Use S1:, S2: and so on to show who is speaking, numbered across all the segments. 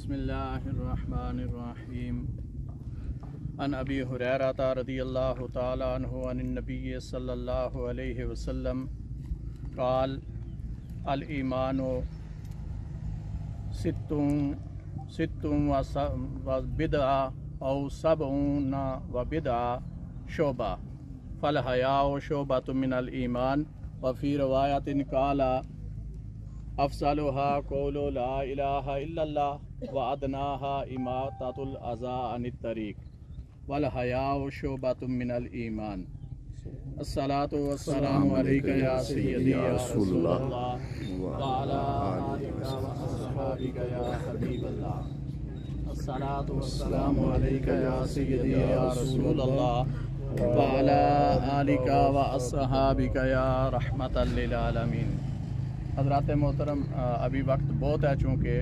S1: बिस्मिल्लाहिर्रहमानिर्रहीम अन अबी हुरैरा रज़ियल्लाहु ताला अन्हु अन नबी सल्लल्लाहु अलैहि वसल्लम क़ाल अल ईमानु सित्तुन व बिदअ औ सबऊन व बिदअ शोबा फल हयाउ शोबतुम मिनल ईमान व फ़ी रिवायतिन क़ाला अफ़ज़लुहा क़ौलु ला इलाहा इल्लल्लाह व अदनाहा इमाततुल अज़ा अनित तरीक़ वल हयाउ शुअबतुम मिनल ईमान। अस्सलातु वस्सलामु अलैका या सय्यदी या रसूलल्लाह व अला आलिका व अस्हाबिका या हबीबल्लाह। अस्सलातु वस्सलामु अलैका या सय्यदी या रसूलल्लाह व अला आलिका व अस्हाबिका या रहमतल लिल आलमीन। हज़रात मोहतरम, अभी वक्त बहुत है चूँकि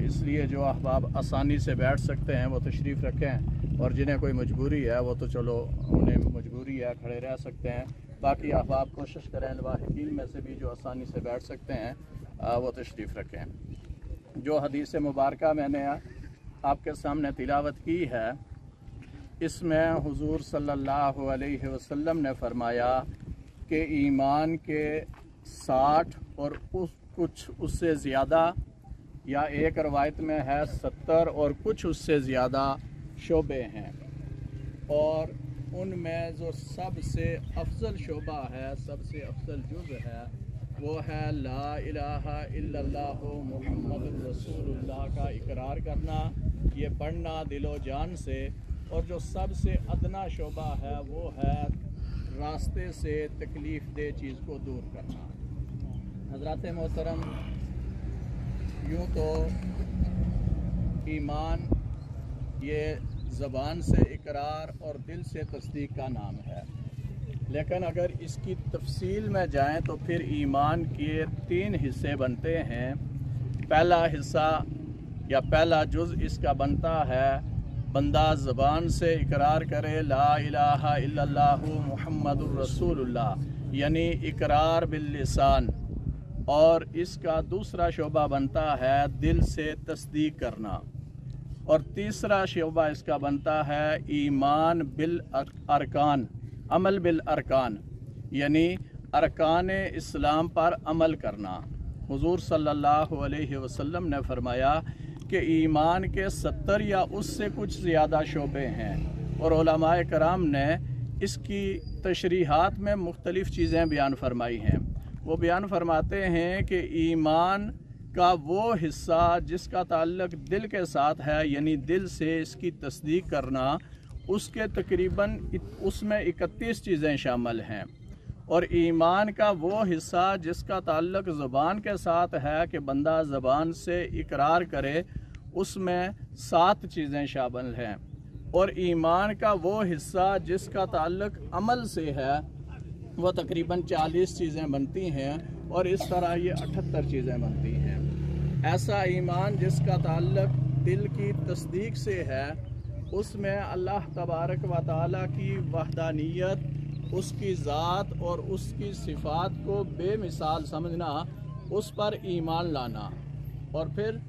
S1: इसलिए जो अहबाब आसानी से बैठ सकते हैं वो तशरीफ़ रखें, और जिन्हें कोई मजबूरी है वो तो चलो उन्हें मजबूरी है खड़े रह सकते हैं। बाकी अहबाब कोशिश करें वाहिदीन में से भी जो आसानी से बैठ सकते हैं वो तशरीफ़ रखें। जो हदीस मुबारका मैंने आपके सामने तिलावत की है, इसमें हुज़ूर सल्लल्लाहु अलैहि वसल्लम ने फरमाया कि ईमान के 60 और कुछ उससे ज़्यादा, या एक रवायत में है 70 और कुछ उससे ज़्यादा शोबे हैं, और उनमें जो सबसे अफजल शोबा है, सबसे अफजल जुज़ है, वो है ला इलाहा इल्लल्लाह मुहम्मदुर रसूलुल्लाह का इकरार करना, ये पढ़ना दिलो जान से। और जो सबसे अदना शोबा है वो है रास्ते से तकलीफ़ दे चीज़ को दूर करना। हज़रात मोहतरम, यूँ तो ईमान ये ज़बान से इकरार और दिल से तस्दीक का नाम है, लेकिन अगर इसकी तफसील में जाएं तो फिर ईमान के 3 हिस्से बनते हैं। पहला हिस्सा या पहला जुज़ इसका बनता है बंदा ज़बान से इकरार करे ला इलाहा इल्लल्लाहु मुहम्मदुर रसूलुल्लाह, यानी इकरार बिल लिसान। और इसका दूसरा शोबा बनता है दिल से तस्दीक करना, और तीसरा शोबा इसका बनता है ईमान बिल अरकान, अमल बिल अरकान, यानी अरकान इस्लाम पर अमल करना। हुज़ूर सल्लल्लाहु अलैहि वसल्लम ने फरमाया कि ईमान के 70 या उससे कुछ ज़्यादा शोबे हैं, और उलमाए कराम ने इसकी तशरीहात में मुख्तलिफ़ चीज़ें बयान फरमाई हैं। वो बयान फरमाते हैं कि ईमान का वो हिस्सा जिसका ताल्लुक़ दिल के साथ है, यानी दिल से इसकी तस्दीक करना, उसके तकरीबन उसमें 31 चीज़ें शामिल हैं। और ईमान का वो हिस्सा जिसका ताल्लुक़ ज़बान के साथ है कि बंदा ज़बान से इकरार करे, उसमें 7 चीज़ें शामिल हैं। और ईमान का वो हिस्सा जिसका ताल्लुक़ अमल से है, वो तकरीबन 40 चीज़ें बनती हैं, और इस तरह ये 78 चीज़ें बनती हैं। ऐसा ईमान जिसका ताल्लुक़ दिल की तस्दीक से है, उसमें अल्लाह तबारक व तआला की वहदानियत, उसकी ज़ात और उसकी सिफ़ात को बेमिसाल समझना, उस पर ईमान लाना। और फिर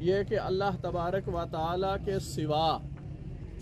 S1: ये कि अल्लाह तबारक व तआला के सिवा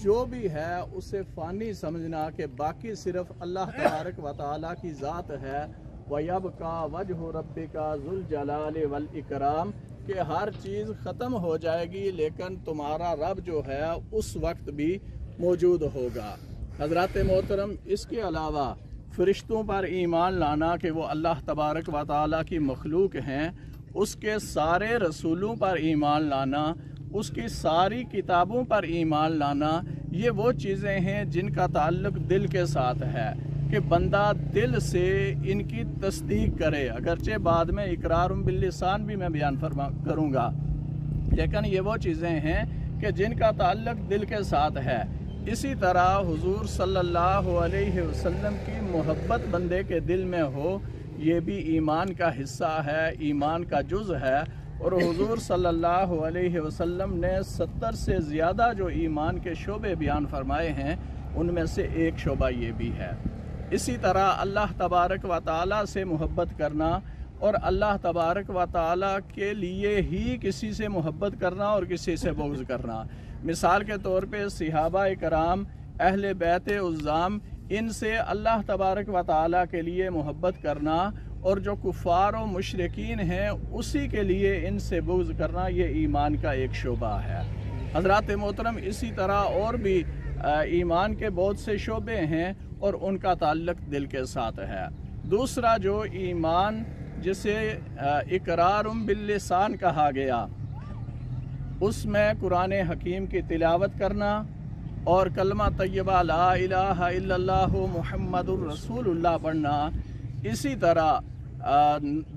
S1: जो भी है उसे फ़ानी समझना कि बाकी सिर्फ़ अल्लाह तबारक व तआला की ज़ात है। वयबका वजहु रब्बिका ज़ुल जलाली वल इकराम, कि हर चीज़ ख़त्म हो जाएगी लेकिन तुम्हारा रब जो है उस वक्त भी मौजूद होगा। हज़रात मोहतरम, इसके अलावा फ़रिश्तों पर ईमान लाना कि वो अल्लाह तबारक व तआला की मखलूक हैं, उसके सारे रसूलों पर ईमान लाना, उसकी सारी किताबों पर ईमान लाना, ये वो चीज़ें हैं जिनका ताल्लुक़ दिल के साथ है कि बंदा दिल से इनकी तस्दीक करे। अगरचे बाद में इकरार बिल लिसान भी मैं बयान करूँगा, लेकिन ये वो चीज़ें हैं कि जिनका ताल्लुक़ दिल के साथ है। इसी तरह हुज़ूर सल्लल्लाहु अलैहि वसल्लम की मोहब्बत बंदे के दिल में हो, ये भी ईमान का हिस्सा है, ईमान का जुज़ है। और हुज़ूर सल्लल्लाहु अलैहि वसल्लम ने 70 से ज़्यादा जो ईमान के शोबे बयान फरमाए हैं, उनमें से एक शोबा ये भी है। इसी तरह अल्लाह तबारक व तआला से मोहब्बत करना اور اللہ تبارک و تعالی کے لیے ہی کسی سے محبت کرنا اور کسی سے بغض کرنا۔ مثال کے طور پہ صحابہ کرام، اہل بیت عظام، ان سے اللہ تبارک و تعالی کے لیے محبت کرنا، اور جو کفار و مشرکین ہیں اسی کے لیے ان سے بغض کرنا، یہ ایمان کا ایک شعبہ ہے۔ حضرات محترم، اسی طرح اور بھی ایمان کے بہت سے شعبے ہیں اور ان کا تعلق دل کے ساتھ ہے۔ دوسرا جو ایمان جسے اقرار باللسان کہا گیا، اس میں قرآن حکیم کی تلاوت کرنا اور کلمہ طیبہ لا الہ الا اللہ محمد الرسول اللہ پڑھنا، اسی طرح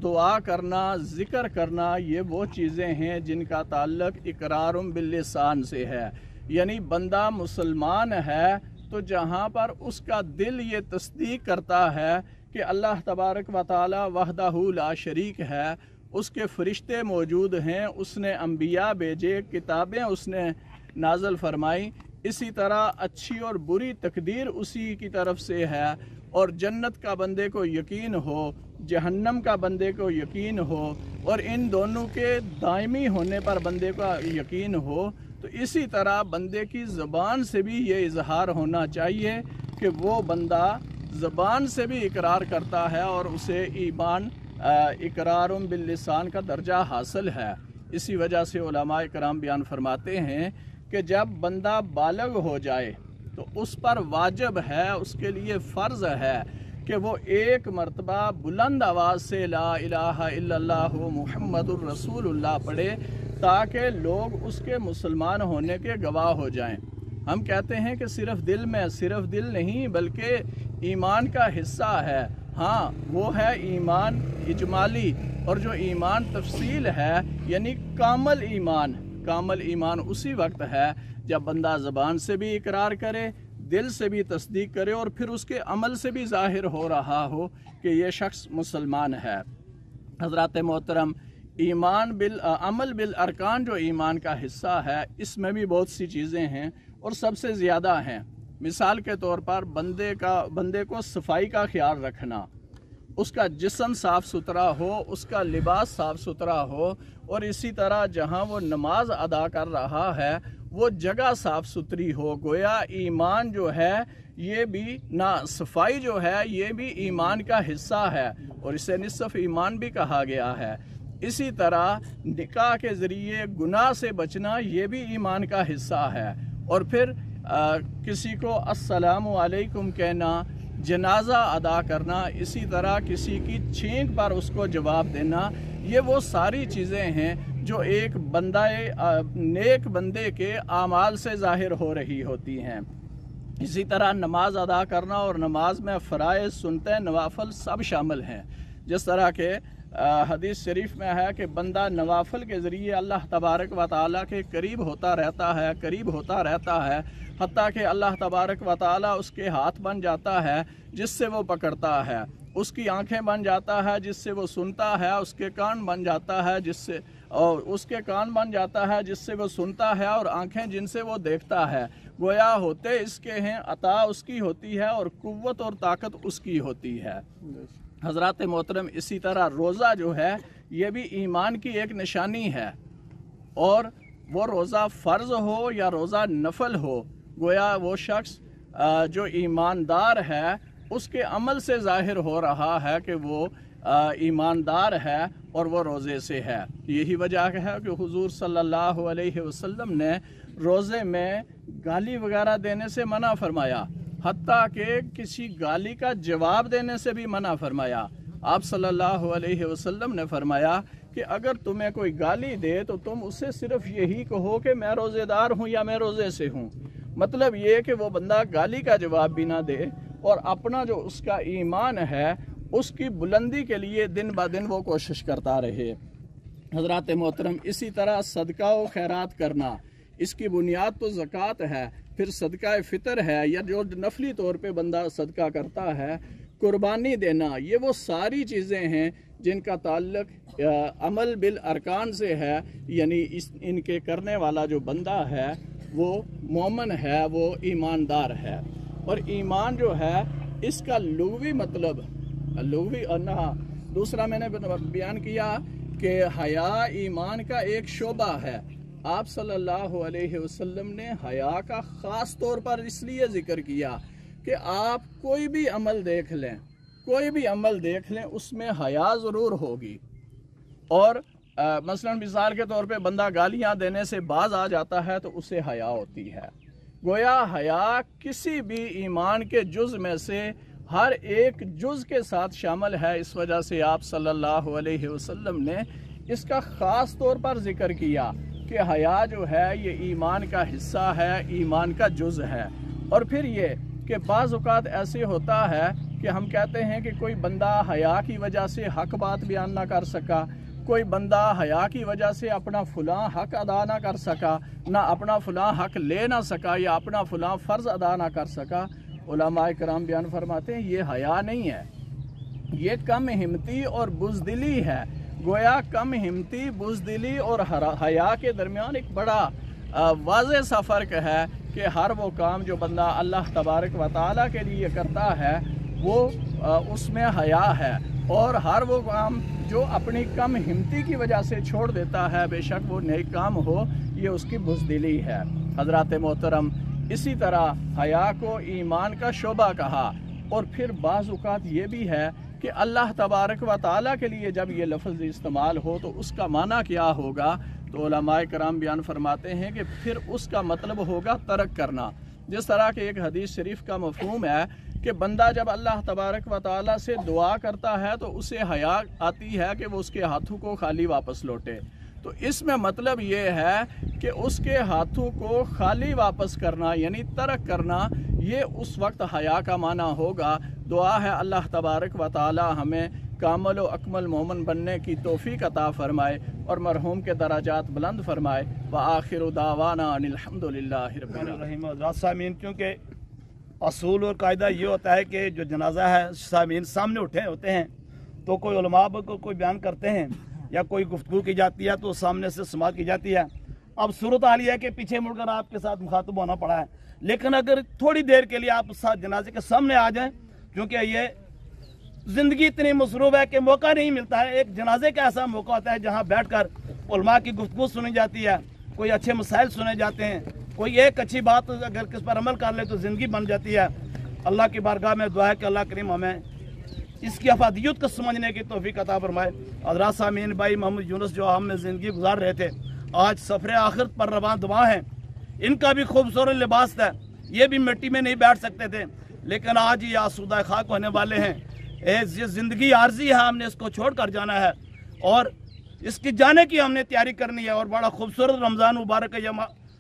S1: دعا کرنا، ذکر کرنا، یہ وہ چیزیں ہیں جن کا تعلق اقرار باللسان سے ہے۔ یعنی بندہ مسلمان ہے تو جہاں پر اس کا دل یہ تصدیق کرتا ہے کہ اللہ تبارک و تعالی وحدہ لا شریک ہے، اس کے فرشتے موجود ہیں، اس نے انبیاء بھیجے، کتابیں اس نے نازل فرمائی، اسی طرح اچھی اور بری تقدیر اسی کی طرف سے ہے، اور جنت کا بندے کو یقین ہو، جہنم کا بندے کو یقین ہو، اور ان دونوں کے دائمی ہونے پر بندے کا یقین ہو، تو اسی طرح بندے کی زبان سے بھی یہ اظہار ہونا چاہیے کہ وہ بندہ زبان سے بھی اقرار کرتا ہے اور اسے ایمان اقرار باللسان کا درجہ حاصل ہے۔ اسی وجہ سے علماء کرام بیان فرماتے ہیں کہ جب بندہ بالغ ہو جائے تو اس پر واجب ہے، اس کے لیے فرض ہے کہ وہ ایک مرتبہ بلند آواز سے لا الہ الا اللہ محمد الرسول اللہ پڑھے، تاکہ لوگ اس کے مسلمان ہونے کے گواہ ہو جائیں۔ ہم کہتے ہیں کہ صرف دل میں، صرف دل نہیں بلکہ ایمان کا حصہ ہے۔ ہاں، وہ ہے ایمان اجمالی، اور جو ایمان تفصیل ہے یعنی کامل ایمان، کامل ایمان اسی وقت ہے جب بندہ زبان سے بھی اقرار کرے، دل سے بھی تصدیق کرے، اور پھر اس کے عمل سے بھی ظاہر ہو رہا ہو کہ یہ شخص مسلمان ہے۔ حضرات محترم، ایمان عمل بالارکان جو ایمان کا حصہ ہے، اس میں بھی بہت سی چیزیں ہیں اور سب سے زیادہ ہیں۔ مثال کے طور پر بندے کو صفائی کا خیال رکھنا، اس کا جسم صاف ستھرا ہو، اس کا لباس صاف ستھرا ہو، اور اسی طرح جہاں وہ نماز ادا کر رہا ہے وہ جگہ صاف ستھری ہو۔ گویا ایمان جو ہے یہ بھی صفائی جو ہے یہ بھی ایمان کا حصہ ہے، اور اسے نصف ایمان بھی کہا گیا ہے۔ اسی طرح نکاح کے ذریعے گناہ سے بچنا یہ بھی ایمان کا حصہ ہے، اور پھر کسی کو السلام علیکم کہنا، جنازہ ادا کرنا، اسی طرح کسی کی چھینک پر اس کو جواب دینا، یہ وہ ساری چیزیں ہیں جو ایک نیک بندے کے اعمال سے ظاہر ہو رہی ہوتی ہیں۔ اسی طرح نماز ادا کرنا، اور نماز میں فرائض، سنتیں، نوافل سب شامل ہیں۔ جس طرح کہ حدیث شریف میں ہے کہ بندہ نوافل کے ذریعے اللہ تبارک و تعالیٰ کے قریب ہوتا رہتا ہے، حتیٰ کہ اللہ تبارک و تعالیٰ اس کے ہاتھ بن جاتا ہے جس سے وہ پکڑتا ہے، اس کی آنکھیں بن جاتا ہے جس سے وہ سنتا ہے، اس کے کان بن جاتا ہے جس سے وہ سنتا ہے، اور آنکھیں جن سے وہ دیکھتا ہے۔ گویا ہوتے اس کے ہیں، عطا اس کی ہوتی ہے، اور قوت اور طاقت اس کی ہوتی ہے۔ حضرات محترم، اسی طرح روزہ جو ہے یہ بھی ایمان کی ایک نشانی ہے، اور وہ روزہ فرض ہو یا روزہ نفل ہو، گویا وہ شخص جو ایماندار ہے اس کے عمل سے ظاہر ہو رہا ہے کہ وہ ایماندار ہے اور وہ روزے سے ہے۔ یہی وجہ ہے کہ حضور صلی اللہ علیہ وسلم نے روزے میں گالی وغیرہ دینے سے منع فرمایا، حتیٰ کہ کسی گالی کا جواب دینے سے بھی منع فرمایا۔ آپ صلی اللہ علیہ وسلم نے فرمایا کہ اگر تمہیں کوئی گالی دے تو تم اسے صرف یہی کہو کہ میں روزے دار ہوں یا میں روزے سے ہوں۔ مطلب یہ کہ وہ بندہ گالی کا جواب بھی نہ دے، اور اپنا جو اس کا ایمان ہے اس کی بلندی کے لیے دن بہ دن وہ کوشش کرتا رہے۔ حضرات محترم، اسی طرح صدقہ و خیرات کرنا، اس کی بنیاد تو زکوٰۃ ہے، پھر صدقہ فطر ہے، یا جو نفلی طور پہ بندہ صدقہ کرتا ہے، قربانی دینا، یہ وہ ساری چیزیں ہیں جن کا تعلق عمل بالارکان سے ہے، یعنی ان کے کرنے والا جو بندہ ہے وہ مومن ہے، وہ ایماندار ہے۔ اور ایمان جو ہے اس کا لغوی مطلب दूसरा मैंने बयान किया कि हया ईमान का एक शोबा है। आप सल्लल्लाहु अलैहि वसल्लम ने हया का ख़ास तौर पर इसलिए ज़िक्र किया कि आप कोई भी अमल देख लें, कोई भी अमल देख लें, उसमें हया ज़रूर होगी। और मसलन मिसाल के तौर पे बंदा गालियाँ देने से बाज आ जाता है तो उसे हया होती है। गोया हया किसी भी ईमान के जुज़ में से हर एक जुज़ के साथ शामिल है। इस वजह से आप सल्लल्लाहु अलैहि वसल्लम ने इसका ख़ास तौर पर ज़िक्र किया कि हया जो है ये ईमान का हिस्सा है, ईमान का जुज़ है। और फिर ये कि बाज़ औक़ात ऐसे होता है कि हम कहते हैं कि कोई बंदा हया की वजह से हक बात बयान ना कर सका, कोई बंदा हया की वजह से अपना फ़लाँ हक अदा ना कर सका, ना अपना फ़लाँ हक ले ना सका या अपना फ़लाँ फ़र्ज़ अदा ना कर सका। उलमाए कराम बयान फरमाते हैं ये हया नहीं है, ये कम हिम्मती और बुज़दिली है। गोया कम हिम्मती, बुज़दिली और हया के दरमियान एक बड़ा वाज़ेह सा फ़र्क है कि हर वो काम जो बंदा अल्लाह तबारक व तआला के लिए करता है वो उसमें हया है, और हर वो काम जो अपनी कम हिम्मती की वजह से छोड़ देता है, बेशक वो नेक काम हो, ये उसकी बुज़दिली है। हज़रात मोहतरम, इसी तरह हया को ईमान का शोबा कहा। और फिर बाज़ औक़ात ये भी है कि अल्लाह तबारक व तआला के लिए जब ये लफ्ज़ इस्तेमाल हो तो उसका माना क्या होगा, तो उलमाए कराम बयान फरमाते हैं कि फिर उसका मतलब होगा तर्क करना। जिस तरह के एक हदीस शरीफ का मफ़हूम है कि बंदा जब अल्लाह तबारक व तआला से दुआ करता है तो उसे हया आती है कि वो उसके हाथों को खाली वापस लौटे। तो इसमें मतलब ये है कि उसके हाथों को खाली वापस करना यानी तर्क करना, ये उस वक्त हया का माना होगा। दुआ है अल्लाह तबारक व तआला हमें कामल व अकमल मोमन बनने की तौफीक अता फ़रमाए और मरहूम के दराजात बुलंद फरमाए। व आखिर दावाना अनिल हम्दुलिल्लाहि रब्बिल आलमीन।
S2: सामीन, क्योंकि असूल और कायदा ये होता है कि जो जनाजा है सामीन सामने उठे होते हैं तो कोई उलमा को कोई बयान करते हैं या कोई गुफ्तगू की जाती है तो सामने से समाअत की जाती है। अब सूरत हाल ये है कि पीछे मुड़कर आपके साथ मुखातब होना पड़ा है, लेकिन अगर थोड़ी देर के लिए आप जनाजे के सामने आ जाएं, क्योंकि ये ज़िंदगी इतनी मसरूफ़ है कि मौका नहीं मिलता है। एक जनाजे का ऐसा मौका होता है जहाँ बैठ कर उलमा की गुफ्तगू सुनी जाती है, कोई अच्छे मसाइल सुने जाते हैं, कोई एक अच्छी बात अगर किस पर अमल कर ले तो ज़िंदगी बन जाती है। अल्लाह की बारगाह में दुआ है कि अल्लाह करीम हमें इसकी अफादियत को समझने की तौफीक अता फरमाए। हज़रात सामीन, भाई मोहम्मद यूनुस जो हम में ज़िंदगी गुजार रहे थे, आज सफ़र आखिरत पर रवां दुआ हैं। इनका भी खूबसूरत लिबास था, ये भी मिट्टी में नहीं बैठ सकते थे, लेकिन आज ये आसूदा खाक होने वाले हैं। ये ज़िंदगी आर्जी है, हमने इसको छोड़ कर जाना है और इसकी जाने की हमने तैयारी करनी है। और बड़ा खूबसूरत रमज़ान मुबारक है,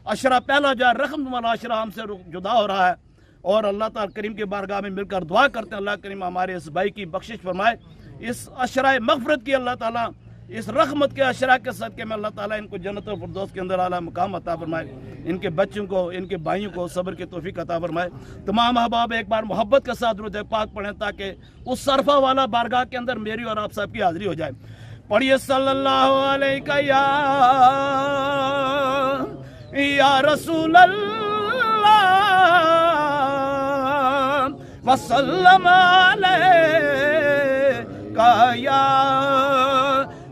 S2: अशरा पहला जो रहम वाला अशरा हमसे जुदा हो रहा है और अल्लाह ताला करीम के बारगाह में मिलकर दुआ करते हैं अल्लाह करीम हमारे इस भाई की बख्शिश फरमाए, इस अशरा मग़फ़िरत की अल्लाह ताला इस रहमत के अशरा के सदक़े में अल्लाह ताला इनको जन्नत और फिरदौस के अंदर आला मुकाम अता फरमाए, इनके बच्चों को इनके भाइयों को सब्र की तौफीक अता फरमाए। तमाम अहबाब एक बार मोहब्बत के साथ दुरूद पाक पढ़ें ताकि उस सरफा वाला बारगाह के अंदर मेरी और आप सब की हाज़िरी हो जाए। पढ़िए सल्लल्लाहु अलैहि या रसूल अल्लाह वसल्लम अलैका या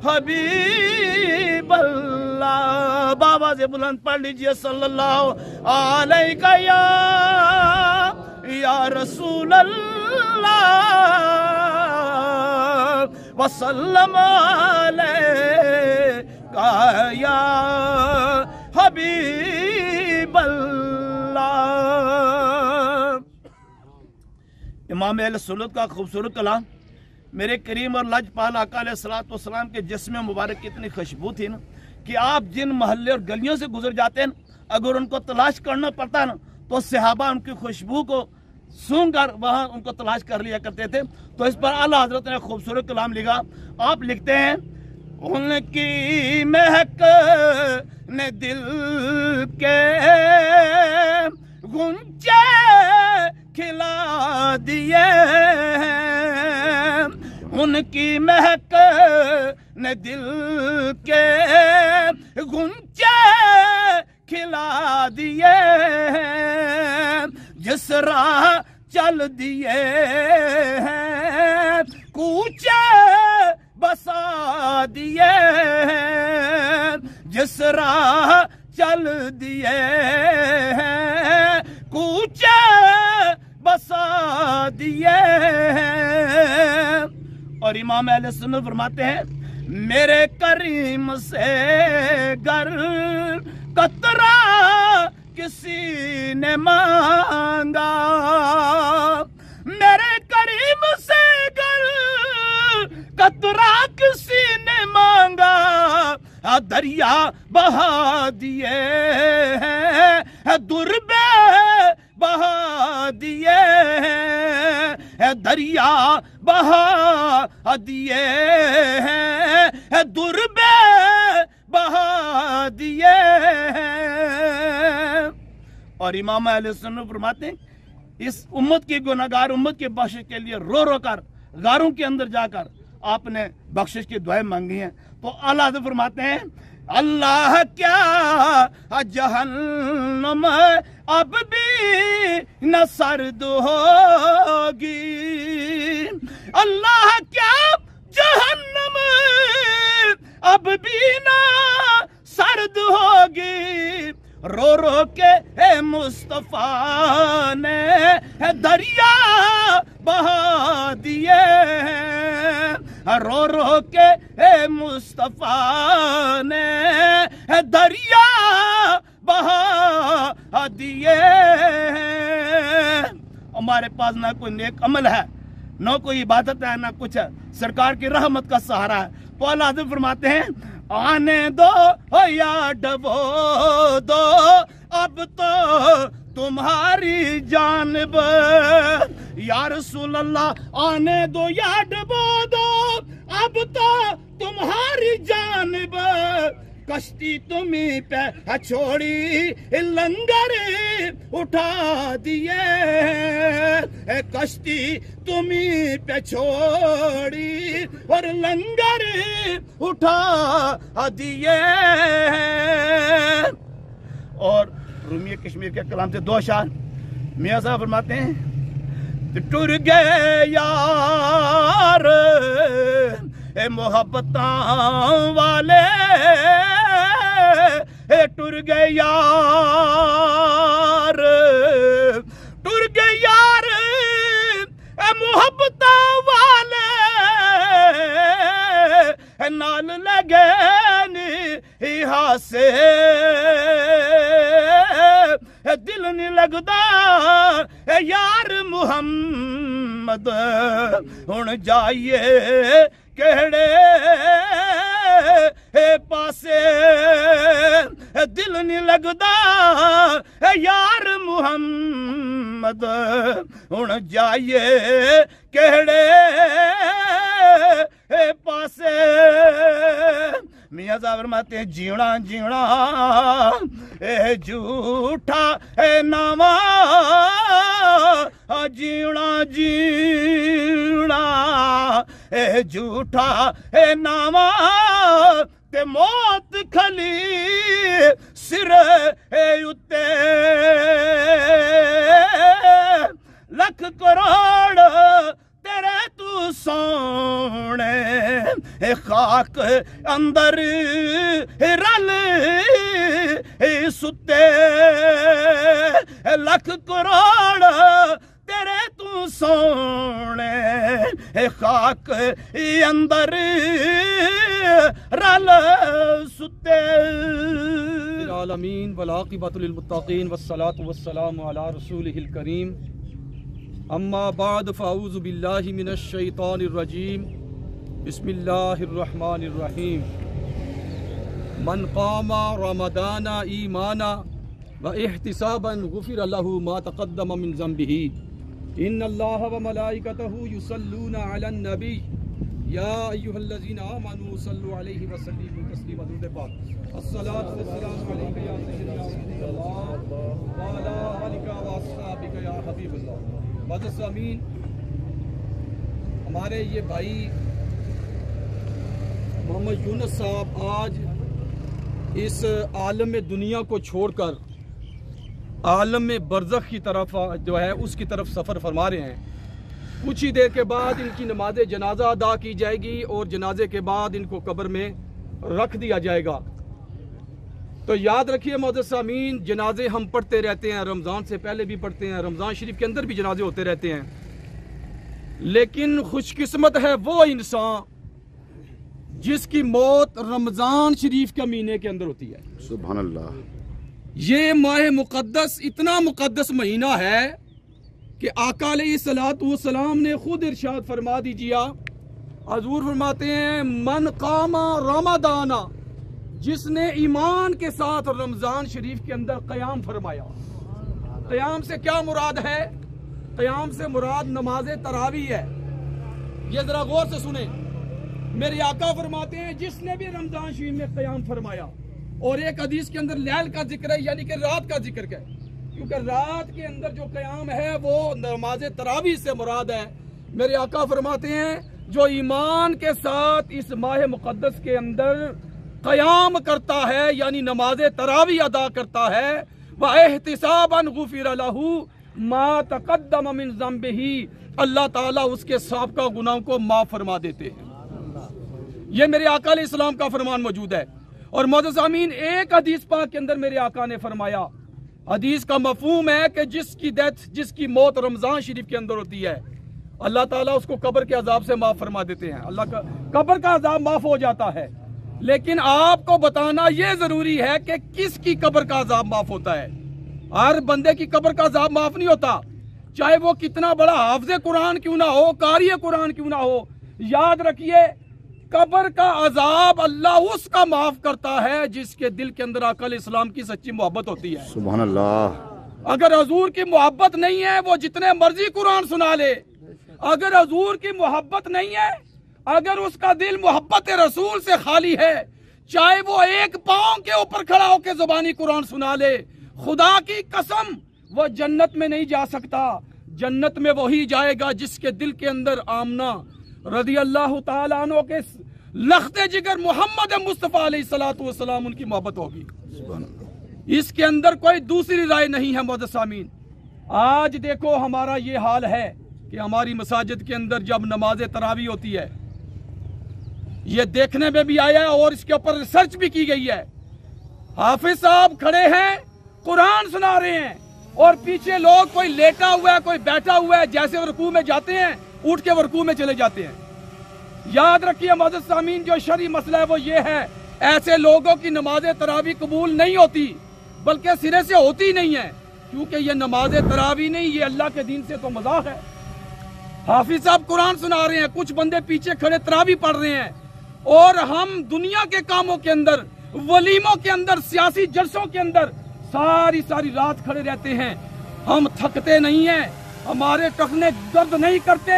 S2: हबीब अल्लाह। बाबा से बुलंद पढ़ लीजिए सल्लल्लाहु अलैका या रसूल अल्लाह वसल्लम अलैका या हबीब अल्लाह। इमाम अहले सुन्नत का खूबसूरत कलाम, मेरे करीम और लजपाल आका अलैहिस्सलातु वस्सलाम के जिस्म मुबारक की इतनी खुशबू थी ना कि आप जिन महल्ले और गलियों से गुजर जाते हैं, अगर उनको तलाश करना पड़ता ना तो सहाबा उनकी खुशबू को सूंघ कर वहाँ उनको तलाश कर लिया करते थे। तो इस पर आला हजरत ने खूबसूरत कलाम लिखा। आप लिखते हैं, उनकी महक ने दिल के गुंजे खिला दिए, उनकी महक ने दिल के गुंजे खिला दिए, जिस राह चल दिए हैं कूचे بسا دیے ہیں جس راہ چل دیے ہیں کوچے بسا دیے ہیں۔ اور امام اہل سنت فرماتے ہیں میرے کریم سے گر قطرہ کسی نے مانگا، میرے کریم سے گر قطرہ کسی نے مانگا دریا بہا دیے ہیں دربے بہا دیے ہیں دریا بہا دیے ہیں دربے بہا دیے ہیں۔ اور امام اہل سنت فرماتے ہیں اس امت کی گناہگار امت کی بخشش کے لیے رو رو کر غاروں کے اندر جا کر آپ نے بخشش کی دعائیں مانگی ہیں۔ تو اعلیٰ حضرت فرماتے ہیں اللہ کیا جہنم اب بھی نہ سرد ہوگی، اللہ کیا جہنم اب بھی نہ سرد ہوگی، رو رو کے اے مصطفیٰ نے دریا بہا دیے ہیں، رو رو کے اے مصطفیٰ نے دریا بہا دیے ہیں۔ ہمارے پاس نہ کوئی نیک عمل ہے، نہ کوئی عبادت ہے، نہ کچھ ہے، سرکار کی رحمت کا سہارا ہے۔ تو اللہ حضرت فرماتے ہیں آنے دو یا ڈبو دو اب تو تمہاری جانب، یا رسول اللہ آنے دو یا ڈبو دو اب تو تمہاری جانب، کشتی تمہیں پہ چھوڑی لنگر اٹھا دیے، کشتی تمہیں پہ چھوڑی اور لنگر اٹھا دیے۔ اور رومی کشمیر کے کلام سے دو اشعار میاں صاحب فرماتے ہیں ٹر گئے یار اے محبتاں والے، اے ٹر گئے یار، ٹر گئے یار اے محبتاں والے، نال لگے نہیں ہاسے، دل نہیں لگدا اے یار محمد، ہن جائیے کہڑے پاسے، دل نہیں لگدا اے یار محمد، ہن جائیے کہڑے پاسے۔ میاں صاحب فرماتے ہیں جیونا جیونا اے جھوٹا اے ناما، جیونا جیونا اے جھوٹا اے ناما، تے موت کھلی سر اے اتے، لکھ کروڑ تیرے تو سونے اے خاک اندر رل ستے، لکھ کروڑ تیرے تو سونے اے خاک اندر رل ستے۔
S3: العالمین والعاقبۃ للمتقین والصلاة والسلام علی رسولہ الکریم، اما بعد فاعوذ باللہ من الشیطان الرجیم، بسم اللہ الرحمن الرحیم۔ من قام رمضان ایمانا واحتسابا غفر له ما تقدم من ذنبه، ان اللہ وملائکتہ یصلون علی النبی یا ایہا الذین آمنوا صلوا علیہ وسلموا تسلیما۔ درود پاک الصلاۃ والسلام علیک یا سیدنا رسول اللہ وعلی آلک واصحابک یا حبیب اللہ۔ بعد السامعین، ہمارے یہ بھائی محمد یونس صاحب آج اس عالم دنیا کو چھوڑ کر عالم برزخ کی طرف جو ہے اس کی طرف سفر فرما رہے ہیں، कुछ ही देर के बाद इनकी नमाज जनाजा अदा की जाएगी और जनाजे के बाद इनको कब्र में रख दिया जाएगा। तो याद रखिए मोअज़्ज़िज़ सामीन, जनाजे हम पढ़ते रहते हैं, रमज़ान से पहले भी पढ़ते हैं, रमज़ान शरीफ के अंदर भी जनाजे होते रहते हैं, लेकिन खुशकिस्मत है वो इंसान जिसकी मौत रमज़ान शरीफ के महीने के अंदर होती है।
S4: सुभान अल्लाह।
S3: ये माह मुक़द्दस इतना मुक़द्दस महीना है कि आका अलैहिस्सलातु वस्सलाम ने खुद इरशाद फरमा दीजिए, हजूर फरमाते हैं मन कामा रमदाना, जिसने ईमान के साथ रमजान शरीफ के अंदर क़याम फरमाया। क़याम से क्या मुराद है? क़याम से मुराद नमाज तरावी है। ये जरा गौर से सुने, मेरे आका फरमाते हैं जिसने भी रमजान शरीफ में क़याम फरमाया, और एक हदीस के अंदर लैल का जिक्र है, यानी कि रात का जिक्र है, क्योंकि रात के अंदर जो क़याम है वो नमाज तरावी से मुराद है। मेरे आका फरमाते हैं जो ईमान के साथ इस माह मुक़द्दस के अंदर क़याम करता है, यानी नमाज तरावी अदा करता है, व एहतिसाबन गुफिर लहू मा तक़द्दम मिन ज़ंबिही, अल्लाह ताला उसके साबिक़ा गुनाहों को माफ़ फरमा देते हैं। ये मेरे आका अलैहिस्सलाम का फरमान मौजूद है। और मोअज़्ज़िज़ सामीन, एक हदीस पाक के अंदर मेरे आका ने फरमाया, हदीस का मफहूम है कि जिसकी डेथ, जिसकी मौत रमजान शरीफ के अंदर होती है, अल्लाह ताला उसको कब्र के अजाब से माफ फरमा देते हैं। अल्लाह का कब्र का अजाब माफ हो जाता है। लेकिन आपको बताना यह जरूरी है कि किसकी कब्र का अजाब माफ होता है। हर बंदे की कब्र का अजाब माफ नहीं होता, चाहे वो कितना बड़ा हाफिज़ कुरान क्यों ना हो, कारी कुरान क्यों ना हो। याद रखिए, कब्र का अजाब अल्लाह उसका माफ करता है जिसके दिल के अंदर आका अलैहिस्सलाम की सच्ची मोहब्बत होती है।
S4: सुभान अल्लाह।
S3: अगर हजूर की मोहब्बत नहीं है, वो जितने मर्जी कुरान सुना ले। अगर हजूर की मोहब्बत नहीं है, अगर उसका दिल मोहब्बत रसूल से खाली है, चाहे वो एक पांव के ऊपर खड़ा होकर जुबानी कुरान सुना ले, खुदा की कसम वो जन्नत में नहीं जा सकता। जन्नत में वही जाएगा जिसके दिल के अंदर आमना रज़ी अल्लाह ताला अन्हु के लख्ते जिगर मोहम्मद मुस्तफ़ा अलैहिस्सलातु वस्सलाम उनकी मोहब्बत होगी। इसके अंदर कोई दूसरी राय नहीं है। मोअज़्ज़िज़ सामीन, आज देखो हमारा ये हाल है कि हमारी मसाजिद के अंदर जब नमाज तरावी होती है, ये देखने में भी आया है और इसके ऊपर रिसर्च भी की गई है, हाफिज साहब खड़े हैं, कुरान सुना रहे हैं, और पीछे लोग, कोई लेटा हुआ है, कोई बैठा हुआ है, जैसे रुकू में जाते हैं उठ के रुकू में चले जाते हैं। याद रखिए मोअज़्ज़िज़ सामीन, जो शरई मसला है वो ये है, ऐसे लोगों की नमाज तरावी कबूल नहीं होती, बल्कि सिरे से होती नहीं है, क्योंकि ये नमाज तरावी नहीं, ये अल्लाह के दीन से तो मजाक है। हाफिज साहब कुरान सुना रहे हैं, कुछ बंदे पीछे खड़े तरावी पढ़ रहे हैं, और हम दुनिया के कामों के अंदर, वलीमों के अंदर, सियासी जलसों के अंदर सारी सारी रात खड़े रहते हैं। हम थकते नहीं हैं, हमारे टखने दर्द नहीं करते,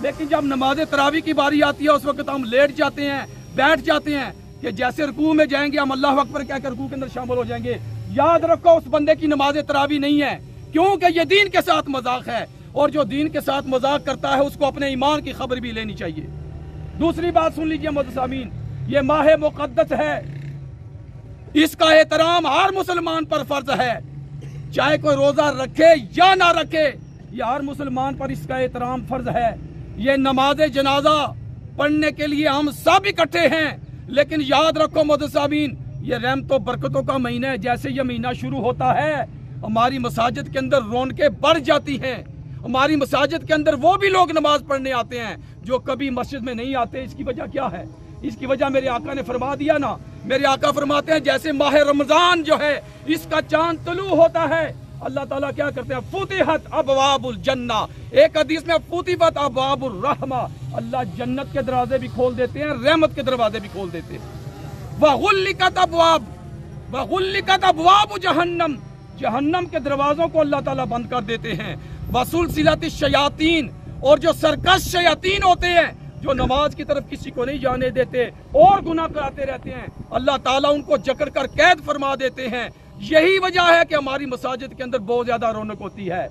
S3: लेकिन जब नमाज तरावी की बारी आती है उस वक्त हम लेट जाते हैं, बैठ जाते हैं कि जैसे रुकू में जाएंगे हम अल्लाह अकबर कहकर रुकू के अंदर शामिल हो जाएंगे। याद रखो, उस बंदे की नमाज तरावी नहीं है, क्योंकि ये दीन के साथ मजाक है, और जो दीन के साथ मजाक करता है उसको अपने ईमान की खबर भी लेनी चाहिए। दूसरी बात सुन लीजिए मोअज़्ज़िज़ सामीन, ये माह मुक़द्दस है, इसका एहतराम हर मुसलमान पर फर्ज है, चाहे कोई रोजा रखे या ना रखे, ये हर मुसलमान पर इसका एहतराम फर्ज है। ये नमाज जनाजा पढ़ने के लिए हम सब इकट्ठे हैं, लेकिन याद रखो मोअज़्ज़िज़ सामीन, ये रहमतों बरकतों का महीना है। जैसे ये महीना शुरू होता है, हमारी मसाजिद के अंदर रौनकें बढ़ जाती हैं। हमारी मसाजिद के अंदर वो भी लोग नमाज पढ़ने आते हैं जो कभी मस्जिद में नहीं आते। इसकी वजह क्या है? इसकी वजह मेरे आका ने फरमा दिया ना, मेरे आका फरमाते हैं जैसे माह रमजान जो है, इसका चांद तलू होता है, अल्लाह ताला क्या करते हैं, फुतिहत अबवाबुल जन्ना, एक हदीस में फुतिहत अबवाबुर रहमा, अल्लाह जन्नत के दरवाजे भी खोल देते हैं, रहमत के दरवाजे भी खोल देते हैं। वगुल्लिकत अबवाब जहन्नम, जहन्नम के दरवाजों को अल्लाह ताला बंद कर देते हैं। वसुलसिलत शयातीन, और जो सरकश शयातीन होते हैं जो नमाज की तरफ किसी को नहीं जाने देते और गुनाह कराते रहते हैं, अल्लाह ताला उनको जकड़ कर कैद फरमा देते हैं। यही वजह है कि हमारी मसाजिद के अंदर बहुत ज्यादा रौनक होती है।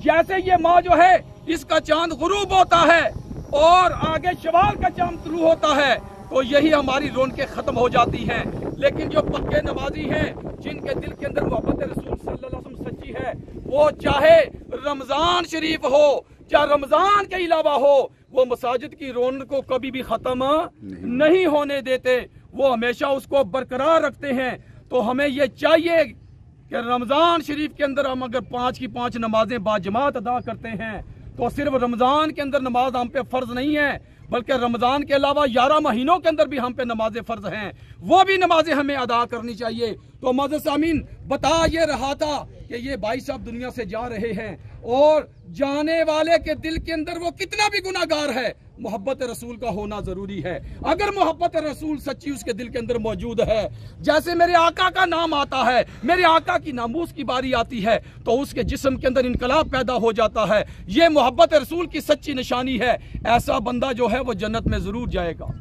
S3: जैसे ये माह जो है, इसका चांद गुरूब होता है और आगे शवाल का चांद शुरू होता है, तो यही हमारी रौनकें खत्म हो जाती हैं। लेकिन जो पक्के नमाजी हैं, जिनके दिल के अंदर मोहब्बत रसूल सल्लल्लाहु अलैहि वसल्लम सच्ची है, वो चाहे रमजान शरीफ हो, क्या रमजान के अलावा हो, वो मसाजिद की रौनक को कभी भी खत्म नहीं होने देते, वो हमेशा उसको बरकरार रखते हैं। तो हमें ये चाहिए कि रमजान शरीफ के अंदर हम अगर 5 की 5 नमाजें बाजमात अदा करते हैं तो सिर्फ रमजान के अंदर नमाज हम पे फर्ज नहीं है, बल्कि रमजान के अलावा 11 महीनों के अंदर भी हम पे नमाजें फर्ज हैं, वो भी नमाजें हमें अदा करनी चाहिए। तो मौजूद सामीन, बता ये रहा था कि ये भाई साहब दुनिया से जा रहे हैं और जाने वाले के दिल के अंदर वो कितना भी गुनाहगार है, मोहब्बत रसूल का होना जरूरी है। अगर मोहब्बत रसूल सच्ची उसके दिल के अंदर मौजूद है, जैसे मेरे आका का नाम आता है, मेरे आका की नामूस की बारी आती है, तो उसके जिस्म के अंदर इनकलाब पैदा हो जाता है। ये मोहब्बत रसूल की सच्ची निशानी है। ऐसा बंदा जो है वो जन्नत में जरूर जाएगा।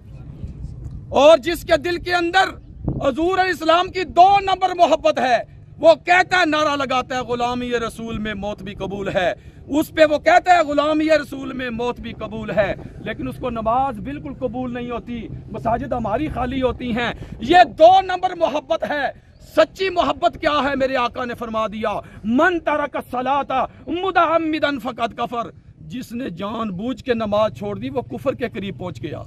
S3: और जिसके दिल के अंदर हजूर इस्लाम की 2 नंबर मोहब्बत है, वो कहता है, नारा लगाता है, गुलामी रसूल में मौत भी कबूल है। उस पे वो कहता है गुलामी रसूल में मौत भी कबूल है, लेकिन उसको नमाज बिल्कुल कबूल नहीं होती, मसाजिद हमारी खाली होती हैं। ये 2 नंबर मोहब्बत है। सच्ची मोहब्बत क्या है? मेरे आका ने फरमा दिया, मन तरक सलाता मुतअम्मिदन फकद कफर। जिसने जानबूझ के नमाज छोड़ दी वो कुफर के करीब पहुंच गया।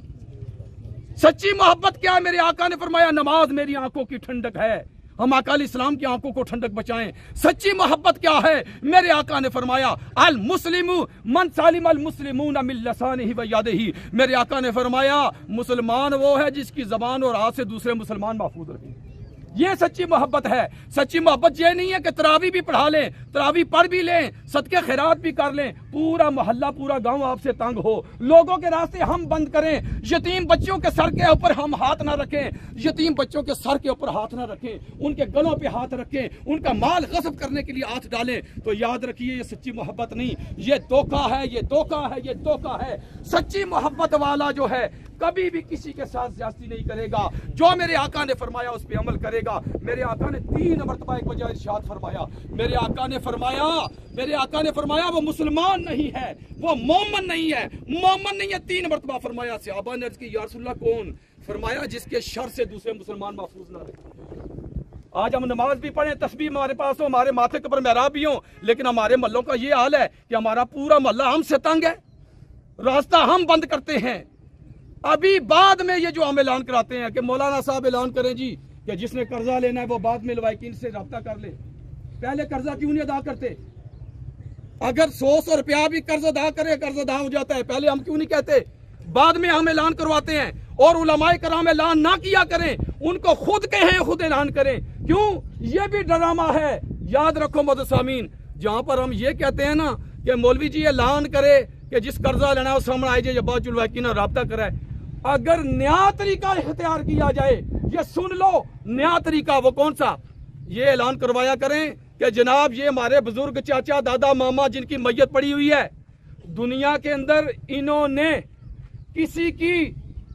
S3: सच्ची मोहब्बत क्या है? मेरे आका ने फरमाया, नमाज मेरी आंखों की ठंडक है। हम आका इस्लाम की आंखों को ठंडक बचाएं। सच्ची मोहब्बत क्या है? मेरे आका ने फरमाया, अल मुस्लिमु मन सालिम अल मुस्लिमून मिन लिसानिही व यदिही। मेरे आका ने फरमाया, मुसलमान वो है जिसकी जबान और हाथ से दूसरे मुसलमान महफूज रखें। ये सच्ची मोहब्बत है। सच्ची मोहब्बत ये नहीं है कि तरावी भी पढ़ा लें, तरावी पढ़ भी लें, सदके खैरात भी कर लें, पूरा मोहल्ला पूरा गांव आपसे तंग हो, लोगों के रास्ते हम बंद करें, यतीम बच्चों के सर के ऊपर हम हाथ ना रखें, यतीम बच्चों के सर के ऊपर हाथ ना रखें, उनके गलों पे हाथ रखें, उनका माल गस्ब करने के लिए हाथ डालें, तो याद रखिए ये सच्ची मोहब्बत नहीं, ये धोखा है, ये धोखा है, ये धोखा है। सच्ची मोहब्बत वाला जो है कभी भी किसी के साथ ज्यादती नहीं करेगा। जो मेरे आका ने फरमाया उस पे अमल करेगा। मेरे आका ने 3 मरतबा एक वजह इरशाद फरमाया। मेरे आका ने फरमाया वो मुसलमान नहीं है, वो मोमन नहीं है, मोमन नहीं है। 3 मरतबा फरमाया। सहाबा ने अर्ज की, या रसूलल्लाह कौन? फरमाया, जिसके शर से दूसरे मुसलमान महफूज ना रहे। आज हम नमाज भी पढ़ें, तस्बीह हमारे पास हो, हमारे माथे के ऊपर मेहराब भी हो, लेकिन हमारे महल्लों का ये हाल है कि हमारा पूरा मोहल्ला हमसे तंग है, रास्ता हम बंद करते हैं। अभी बाद में ये जो हम ऐलान कराते हैं कि मौलाना साहब ऐलान करें जी कि जिसने कर्जा लेना है वो बाद में लवाकिन से रब्ता कर ले। पहले कर्जा क्यों नहीं अदा करते? अगर 100 रुपया भी कर्ज अदा करे, कर्ज अदा हो जाता है, पहले हम क्यों नहीं कहते? बाद में हम ऐलान करवाते हैं। और उलमाए कराम ऐलान ना किया करें, उनको खुद कहें, खुद ऐलान करें। क्यों? ये भी ड्रामा है। याद रखो मोहतरमीन, जहां पर हम ये कहते हैं ना कि मौलवी जी ऐलान करे कि जिस कर्जा लेना है वो सामने आए जाए, बाद लवाकिन रब्ता कराए, अगर नया तरीका इख्तियार किया जाए, ये सुन लो नया तरीका, वो कौन सा? ये ऐलान करवाया करें कि जनाब ये हमारे बुजुर्ग चाचा दादा मामा जिनकी मैयत पड़ी हुई है, दुनिया के अंदर इन्होंने किसी की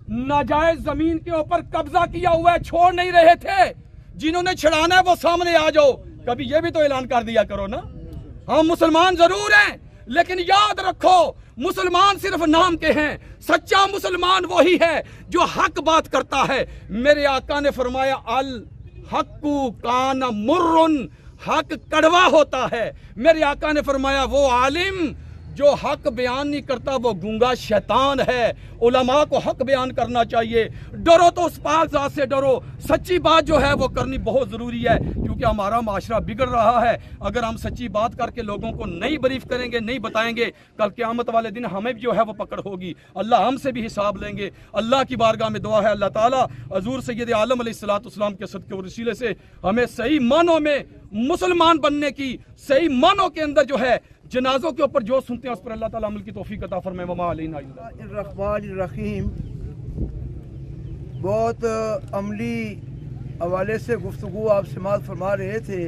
S3: नाजायज जमीन के ऊपर कब्जा किया हुआ है, छोड़ नहीं रहे थे, जिन्होंने छड़ाना है वो सामने आ जाओ। कभी ये भी तो ऐलान कर दिया करो ना। हम मुसलमान जरूर हैं, लेकिन याद रखो मुसलमान सिर्फ नाम के हैं। सच्चा मुसलमान वही है जो हक बात करता है। मेरे आका ने फरमाया, अल हक्कु कान मुर्रुन, हक कड़वा होता है। मेरे आका ने फरमाया, वो आलिम जो हक बयान नहीं करता वो गूंगा शैतान है। उलमा को हक बयान करना चाहिए। डरो तो उस पाक ज़ात से डरो। सच्ची बात जो है वो करनी बहुत ज़रूरी है, क्योंकि हमारा माशरा बिगड़ रहा है। अगर हम सच्ची बात करके लोगों को नहीं ब्रीफ करेंगे, नहीं बताएंगे, कल क़यामत वाले दिन हमें भी जो है वो पकड़ होगी। अल्लाह हमसे भी हिसाब लेंगे। अल्लाह की बारगाह में दुआ है, अल्लाह ताला हजूर सैयद आलम अलैहिस्सलाम के सदक़े और वसीले से हमें सही मानों में मुसलमान बनने की, सही मानों के अंदर जो है जनाजों के ऊपर जो सुनते हैं उस पर अल्लाह ताला अमल की तौफीक अता फरमाए। वमा अलैना इल्ला
S5: रहमान। बहुत अमली हवाले से गुफ्तगू आप समाअत फरमा रहे थे।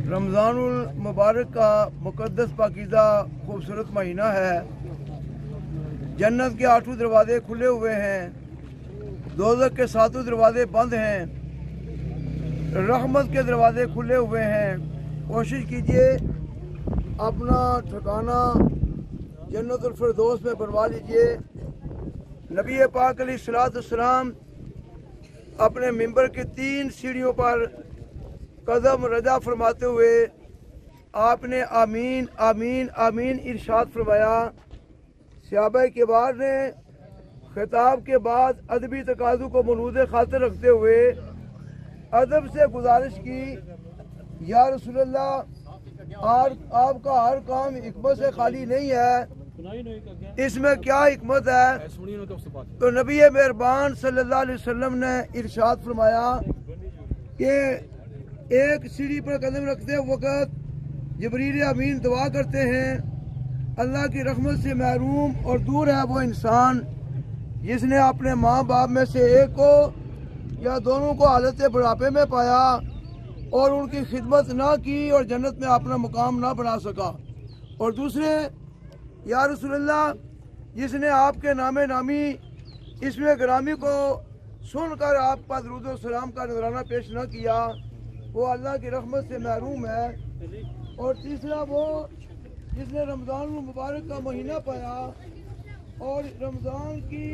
S5: रमज़ानुल मुबारक का मुक़द्दस पाकीज़ा खूबसूरत महीना है। जन्नत के 8 दरवाजे खुले हुए हैं, दोज़ख के 7 दरवाजे बंद हैं, रहमत के दरवाजे खुले हुए हैं। कोशिश कीजिए अपना ठिकाना जन्नतुल फिरदौस में बनवा लीजिए। नबी पाक अलैहिस्सलाम अपने मिंबर की 3 सीढ़ियों पर कदम रजा फरमाते हुए آپ نے آمین آمین آمین ارشاد فرمایا۔ صحابہ کبار نے خطاب کے بعد ادبی تقاضوں کو ملحوظ خاطر رکھتے ہوئے ادب سے گزارش کی، یا رسول اللہ آپ کا ہر کام حکمت سے خالی نہیں ہے، اس میں کیا حکمت ہے؟ تو نبی مہربان صلی اللہ علیہ وسلم نے ارشاد فرمایا کہ ایک سیڑھی پر قدم رکھتے وقت جبریل امین دعا کرتے ہیں، اللہ کی رحمت سے محروم اور دور ہے وہ انسان جس نے اپنے ماں باپ میں سے ایک کو یا دونوں کو حالت بڑھاپے میں پایا اور ان کی خدمت نہ کی اور جنت میں اپنا مقام نہ بنا سکا، اور دوسرے یا رسول اللہ جس نے آپ کے نام نامی اسم گرامی کو سن کر آپ پر درود و سلام کا نذرانہ پیش نہ کیا، وہ اللہ کی رحمت سے محروم ہے، اور تیسرا وہ جس نے رمضان المبارک کا مہینہ پایا اور رمضان کی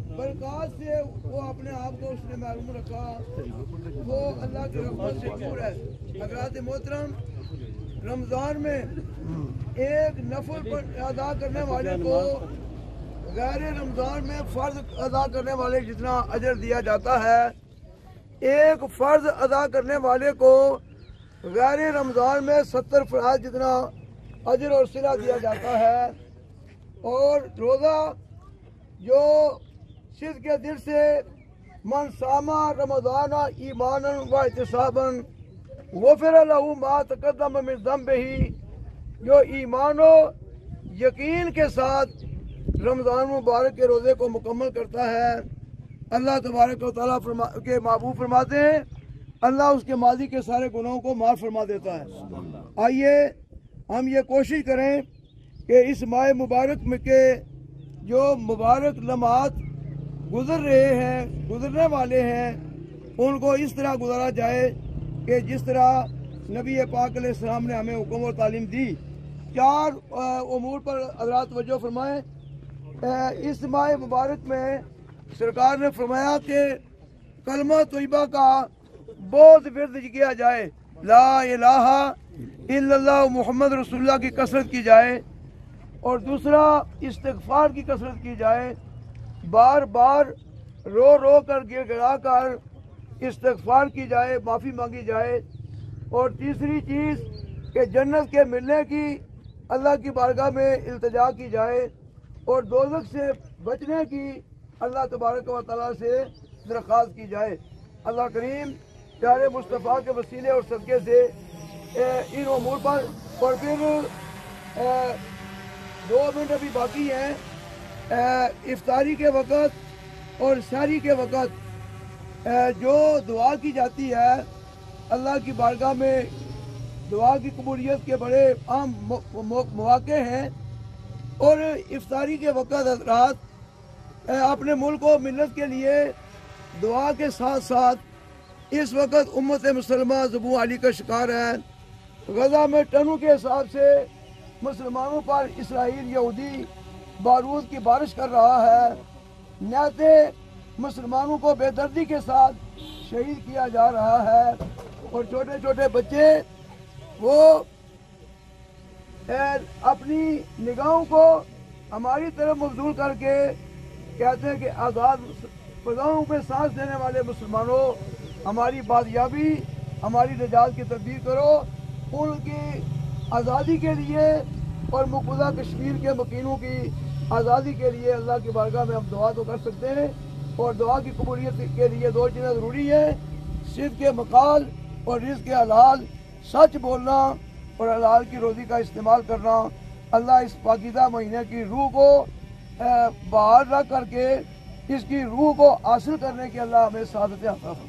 S5: برکات سے وہ اپنے آپ کو اس نے محروم رکھا، وہ اللہ کی رحمت سے دور ہے۔ حضرات محترم، رمضان میں ایک نفل پر ادا کرنے والے کو غیر رمضان میں فرض ادا کرنے والے جتنا اجر دیا جاتا ہے، ایک فرض ادا کرنے والے کو غیر رمضان میں 70 فرائض جتنا اجر اور صلہ دیا جاتا ہے۔ اور روزہ جو صدق کے دل سے من صاما رمضان ایمانا و احتسابا غفر له ما تقدم من ذنبہ، جو ایمان و یقین کے ساتھ رمضان مبارک کے روزے کو مکمل کرتا ہے، اللہ تبارک و تعالیٰ کے محبوب فرماتے ہیں اللہ اس کے ماضی کے سارے گناہوں کو معاف فرما دیتا ہے۔ آئیے ہم یہ کوشش کریں کہ اس ماہ مبارک میں کے جو مبارک لمحات گزر رہے ہیں، گزرنے والے ہیں، ان کو اس طرح گزارا جائے کہ جس طرح نبی پاک علیہ السلام نے ہمیں حکم اور تعلیم دی۔ 4 امور پر حضرات توجہ فرمائیں۔ اس ماہ مبارک میں سرکار نے فرمایا کہ کلمہ طیبہ کا بہت ورد کیا جائے، لا الہ الا اللہ محمد رسول اللہ کی کثرت کی جائے، اور دوسرا استغفار کی کثرت کی جائے، بار بار رو رو کر گر گڑا کر استغفار کی جائے، معافی مانگی جائے، اور تیسری چیز کہ جنت کے ملنے کی اللہ کی بارگاہ میں التجا کی جائے، اور دوزخ سے بچنے کی اللہ تبارک و تعالیٰ سے درخواست کی جائے۔ اللہ کریم پیارے مصطفیٰ کے وسیلے اور صدقے سے ان امور پر، اور پھر 2 منٹ ابھی باقی ہیں، افطاری کے وقت اور سحری کے وقت جو دعا کی جاتی ہے، اللہ کی بارگاہ میں دعا کی قبولیت کے بڑے عام مواقع ہیں، اور افطاری کے وقت حضرات اپنے ملک و ملت کے لیے دعا کے ساتھ ساتھ اس وقت امت مسلمہ ذبح علی کا شکار ہے۔ غزہ میں ٹنوں کے حساب سے مسلمانوں پر اسرائیل یہودی بارود کی بارش کر رہا ہے، نہایت مسلمانوں کو بے دردی کے ساتھ شہید کیا جا رہا ہے، اور چھوٹے چھوٹے بچے وہ اپنی نگاہوں کو ہماری طرف مبذول کر کے کہتے ہیں کہ آزاد فضاؤں پہ سانس دینے والے مسلمانوں، ہماری بازیابی، ہماری نجات کی تدبیر کرو، ان کی آزادی کے لیے اور مقبوضہ کشمیر کے مکینوں کی آزادی کے لیے اللہ کی بارگاہ میں ہم دعا تو کر سکتے ہیں، اور دعا کی قبولیت کے لیے 2 چیزیں ضروری ہیں، صدق کے مقال اور رزق کے حلال، سچ بولنا اور حلال کی روزی کا استعمال کرنا۔ اللہ اس پاکیزہ مہینے کی روح کو بحال رکھ کر کے اس کی روح کو حاصل کرنے کی اللہ ہمیں سعادت عطا فرمائے۔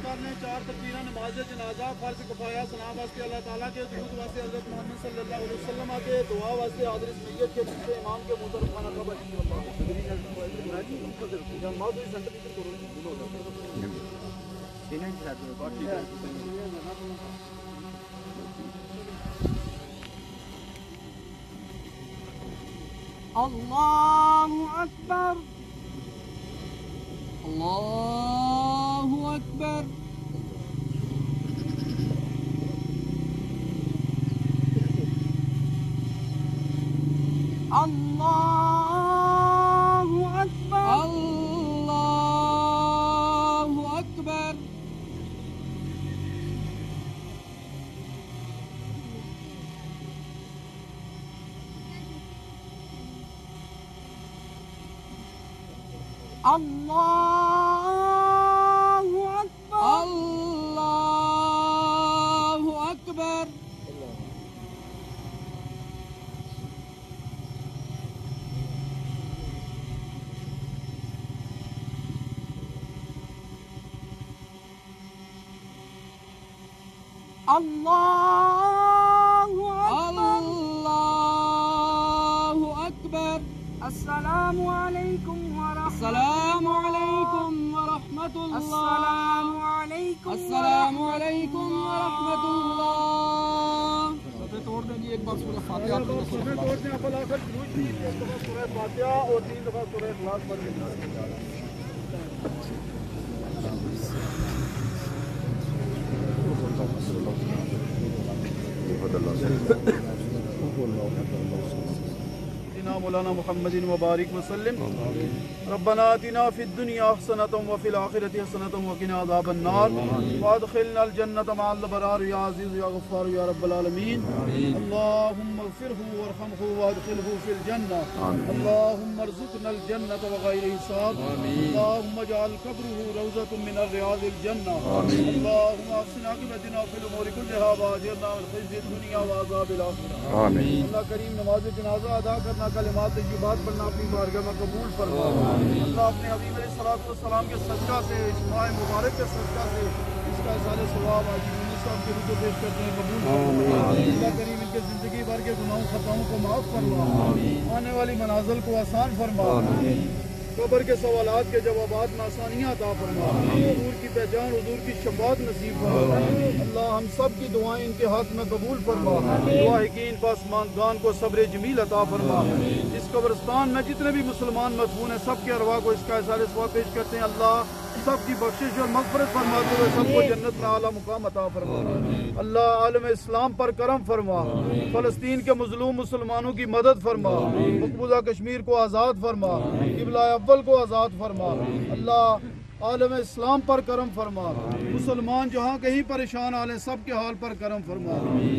S6: کرنے 4 تکبیرہ نماز جنازہ فرض کفایہ ثنا واسطے اللہ تعالیٰ کے درود واسطے حضرت محمد صلی اللہ علیہ وسلم کے دعا واسطے حاضر اس میت کے دوسرے امام کے محترم خانہ قبر
S7: اللہ اکبر اللہ Allahu Akbar.
S3: Allahu Akbar.
S7: Allahu Akbar.
S3: Allahu Akbar.
S7: Assalamu alaikum wa
S3: Assalamu alaikum wa rahmatullah.
S7: Assalamu alaikum.
S3: Assalamu alaikum wa rahmatullah. صفحے توڑ دیں جی ایک بار سورہ فاتحہ
S6: صفحے توڑتے ہیں فلا کر جلوس بھی ایک دفعہ سورہ فاتحہ اور 3 دفعہ سورہ اخلاص پڑھ کے مولانا محمد مبارک وسلم ربنا آتنا فی الدنیا حسنة وفی الآخرة حسنة وقنا عذاب النار وادخلنا الجنة مع الابرار یا عزیز یا غفار یا رب العالمین اللهم اغفره وارحمه وادخله في الجنة اللهم ارزقنا الجنة وغير حساب اللهم اجعل قبره روضة من الرياض الجنة اللهم احسن عاقبتنا في الامور كلها واجرنا من خزي الدنيا وعذاب الآخرة
S4: آمین.
S6: اللہ کریم نماز جنازہ ادا کرنا کلمات طیبات پڑھنا اپنی بارگاہ میں قبول فرما اللہ اپنے حبیب علیہ الصلوۃ والسلام کے صدقہ سے اس ماہ مبارک کے صدقہ سے اس کا اظہار ثواب حاجی یونس صاحب کے روح کو پیش کرتے ہیں قبول فرما اللہ کریم ان کے زندگی بھر کے گناہوں خطاؤں کو معاف فرما آنے والی منازل کو آسان فرما قبر کے سوالات کے جوابات میں آسانیاں عطا فرما حضور کی پہچان حضور کی شفاعت نصیب فرما اللہ ہم سب کی دعائیں ان کے ہاتھ میں قبول فرما دعاہقین پاسماندگان کو صبر جمیل عطا فرما اس قبرستان میں جتنے بھی مسلمان مدفون ہیں سب کے ارواح کو اس کا اظہار ثواب پیش کرتے ہیں اللہ سب کی بخشش اور مغفرت فرماتے ہوئے سب کو جنت میں اعلیٰ مقام عطا فرما اللہ عالم اسلام پر کرم فرما فلسطین کے مظلوم مسلمانوں کی مدد فرما مقبوضہ کشمیر کو آزاد فرما قبلہ اول کو آزاد فرما اللہ عالم اسلام پر کرم فرما مسلمان جہاں کہیں پریشان حال ہیں سب کے حال پر کرم فرما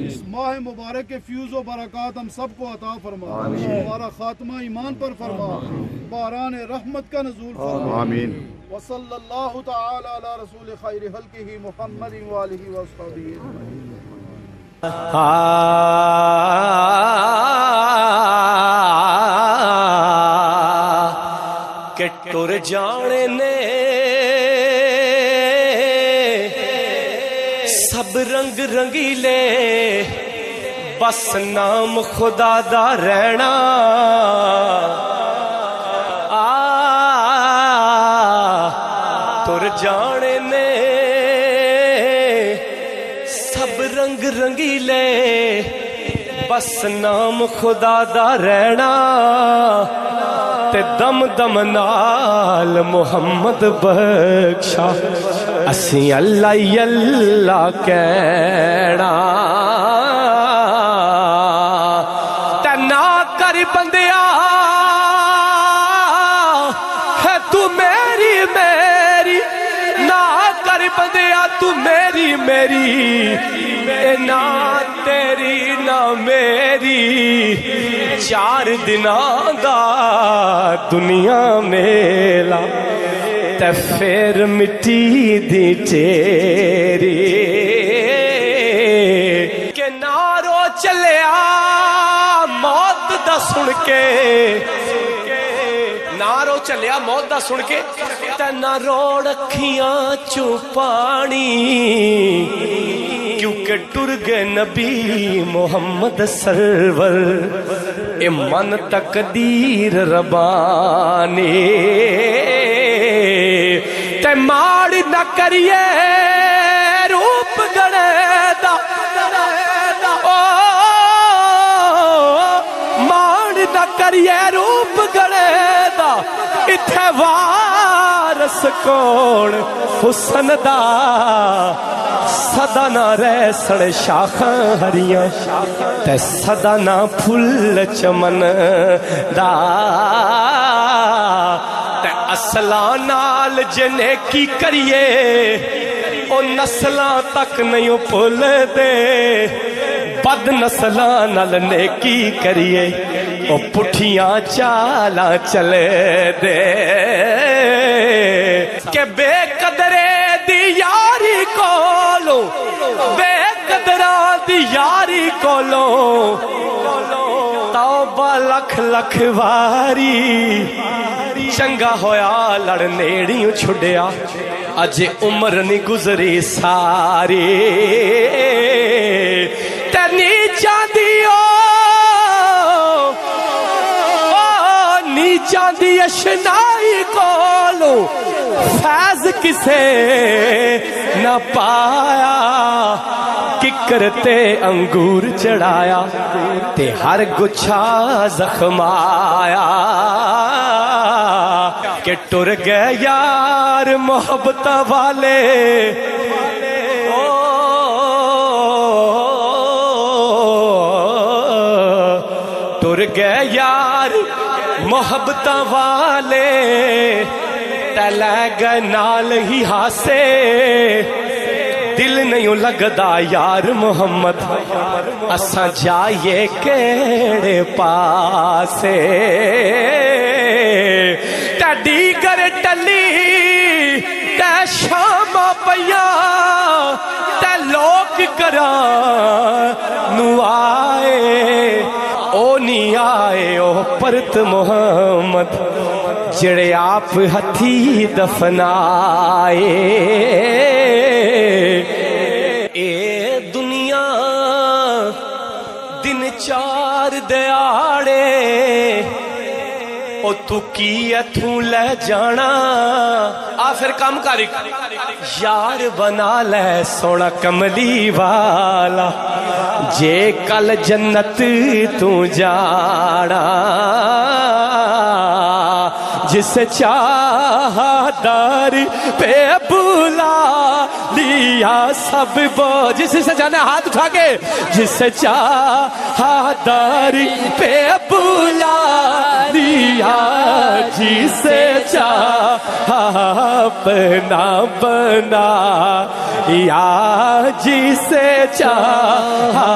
S6: اس ماہ مبارک کے فیوز و برکات ہم سب کو عطا فرما ہمارا خاتمہ ایمان پر فرما باران رحمت کا نزول فرما
S4: آمین.
S6: وصلی اللہ تعالی علی رسول خیر خلقہ محمد وآلہ وصحبہ
S8: کہ ٹر جانے نے سب رنگ رنگیلے بس نام خدا دا رہنا ٹر جانے نے سب رنگ رنگیلے بس نام خدا دا رہنا تے دم دم نال محمد بخشا اسی اللہ اللہ کہنا تے نہ کر بندیا ہے تو میری میری نہ کر بندیا تو میری میری نہ تیری نہ میری چار دناں دا دنیا میلا تے پھر مٹی دی تیری کہ نارو چلیا موت دا سن کے نارو چلیا موت دا سن کے تے نہ روڑ اکھیاں چوں پانی کیونکہ ٹر گئے نبی محمد سرور اے من تقدیر ربانی تے ماڑ نہ کریے روپ گڑے دا ماڑ نہ کریے روپ گڑے دا اتھے وارس کون حسن دا صدا نہ ریسن شاخاں ہریاں تے صدا نہ پھل چمن دا تے اصلاں نال جنے کی کریے او نسلاں تک نہیں بھول دے بد نسلاں نال نیکی کریے او پٹھیاں چالا چلے دے کہ بے قدرے دی یاری کولو بے قدرہ دی یاری کولو توبہ لکھ لکھ واری چنگا ہویا لڑ نیڑیوں چھڑیا اج عمر نہیں گزری ساری تنی چاندیو چاندی اشنائی کولو فیض کسے نہ پایا ککرتے انگور چڑھایا تے ہر گچھا زخم آیا کہ ٹر گئے یار محبت والے ٹر گئے یار محبت والے تلے گئے نال ہی ہاسے دل نہیں لگدا یار محمد اساں جائیے کیڑے پاسے ٹڈی گر ٹلی تے شام پیا تے لوگ نو آئے او نہیں آئے او پرت محمد جڑے آپ ہتھی دفنائے اے دنیا دن چار دیاڑے او تو کی اتھوں لے جانا آخر کام کاری یار بنا لے سونا کملی والا جے کل جنت تو جانا جس چاہدار پہ بلا لیا سب جس سے جانا ہاتھ اٹھا کے جس چاہدار پہ بلا لیا جسے چاہا اپنا بنا یا جسے چاہا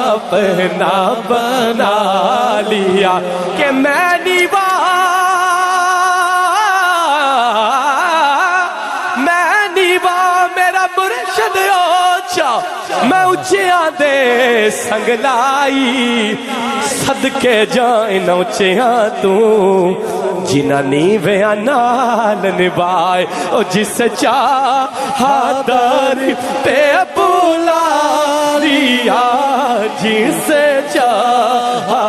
S8: اپنا بنا لیا کہ میں میرا مرشد اوچا میں اچھیاں دے سنگ لائی صدقے جائن اچھیاں تو جنہ نیویاں نال نبائے او جس چاہا در پہ بولا لیا جس چاہا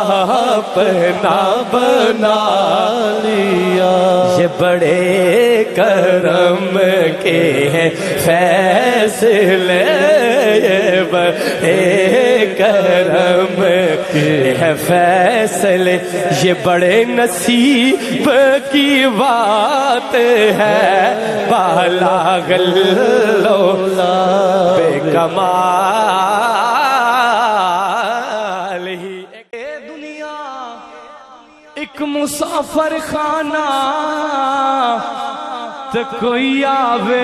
S8: اپنا بنا لیا یہ بڑے کرم کے ہیں فیصلے یہ بڑے کرم کے ہیں فیصلے یہ بڑے نصیب کی بات ہے بالا غلو بے کمال ہی دنیا ایک مسافر خانہ تو کوئی آوے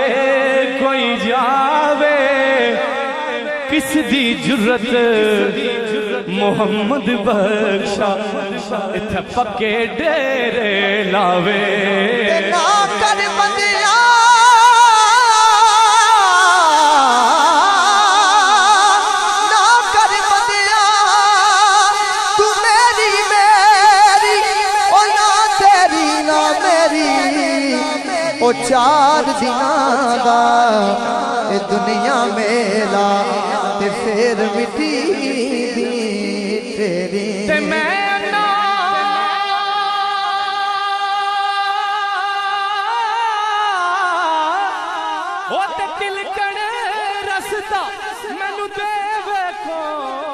S8: کوئی جاوے کس دی جرت محمد بخشا اتھے پکے ڈیرے لاوے
S9: نا کر بندیا نا کر بندیا تو میری میری او نا تیری نا میری او چار دنوں دا اے دنیا میلا تے پھر مٹی دی تیری
S8: تے میں تے تلکن رستا مینوں دے ویکھو